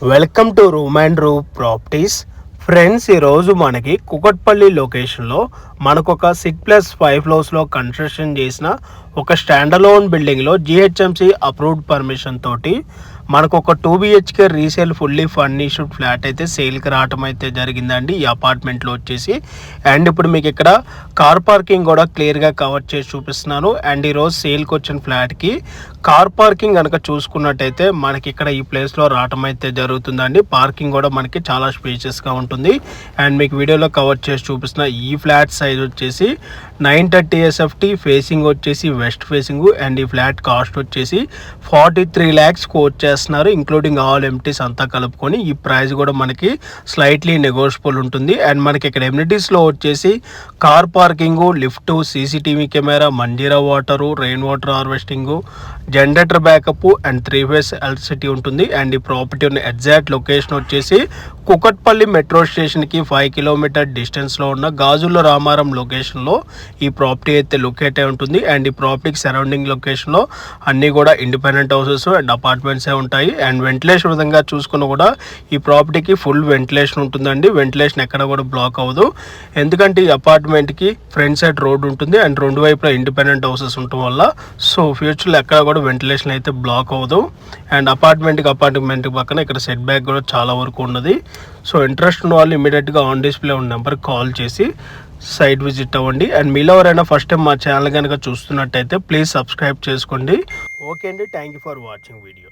Welcome to room and room properties. Friends, ఈరోజు మనకి కుకట్పల్లి లొకేషన్లో మనకు ఒక 6+5 ఫ్లోర్స్లో కన్స్ట్రక్షన్ చేసిన ఒక స్టాండలోన్ బిల్డింగ్లో జిహెచ్ఎంసి అప్రూవ్డ్ పర్మిషన్ తోటి మనకు ఒక 2 BHK resale fully furnished flat అయితే సేల్కి రావటం అయితే జరిగిందండి ఈ అపార్ట్మెంట్లో వచ్చేసి. అండ్ ఇప్పుడు మీకు ఇక్కడ కార్ పార్కింగ్ కూడా క్లియర్గా కవర్ చేసి చూపిస్తున్నాను. అండ్ ఈరోజు సేల్కి వచ్చిన ఫ్లాట్కి కార్ పార్కింగ్ కనుక చూసుకున్నట్టయితే మనకి ఇక్కడ ఈ ప్లేస్లో రావటం అయితే జరుగుతుందండి. పార్కింగ్ కూడా మనకి చాలా స్పేషియస్గా ఉంటుంది. అండ్ మీకు వీడియోలో కవర్ చేసి చూపిస్తున్న ఈ ఫ్లాట్ సైజ్ వచ్చేసి 930 SFT, ఫేసింగ్ వచ్చేసి వెస్ట్ ఫేసింగ్. అండ్ ఈ ఫ్లాట్ కాస్ట్ వచ్చేసి 43 lakhs కోట్ చేస్తున్నారు, ఇంక్లూడింగ్ ఆల్ ఎంటీస్ అంతా కలుపుకొని. ఈ ప్రైస్ కూడా మనకి స్లైట్లీ నెగోషియబుల్ ఉంటుంది. అండ్ మనకి ఇక్కడ ఎమ్యూనిటీస్లో వచ్చేసి car parking, lift, CCTV camera, Manjira water, rain water harvesting, generator backup and 3 phase electricity ఉంటుంది. అండ్ ఈ ప్రాపర్టీ ఉన్న ఎగ్జాక్ట్ లొకేషన్ వచ్చేసి కుకట్పల్లి మెట్రో స్టేషన్కి 5 kilometer డిస్టెన్స్లో ఉన్న గాజుల రామారం లొకేషన్లో ఈ ప్రాపర్టీ అయితే లొకేట్ అయి ఉంటుంది. అండ్ ఈ ప్రాపర్టీకి సరౌండింగ్ లొకేషన్లో అన్నీ కూడా ఇండిపెండెంట్ హౌసెస్ అండ్ అపార్ట్మెంట్సే ఉంటాయి. అండ్ వెంటిలేషన్ విధంగా చూసుకున్న కూడా ఈ ప్రాపర్టీకి ఫుల్ వెంటిలేషన్ ఉంటుందండి. వెంటిలేషన్ ఎక్కడ కూడా బ్లాక్ అవ్వదు, ఎందుకంటే ఈ అపార్ట్మెంట్కి ఫ్రంట్ సైడ్ రోడ్ ఉంటుంది అండ్ రెండు వైపులా ఇండిపెండెంట్ హౌసెస్ ఉండటం వల్ల సో ఫ్యూచర్లో ఎక్కడ కూడా వెంటిలేషన్ అయితే బ్లాక్ అవ్వదు. అండ్ అపార్ట్మెంట్ పక్కన ఇక్కడ సెట్ బ్యాక్ కూడా చాలా వరకు ఉన్నది. సో ఇంట్రెస్ట్ ఉన్న వాళ్ళు ఇమీడియట్గా ఆన్ డిస్ప్లే ఉన్న నెంబర్కి కాల్ చేసి సైట్ విజిట్ అవ్వండి. అండ్ మీలో ఎవరైనా ఫస్ట్ టైం మా ఛానల్ కనుక చూస్తున్నట్టయితే ప్లీజ్ సబ్స్క్రైబ్ చేసుకోండి. ఓకే అండి, thank you for watching video.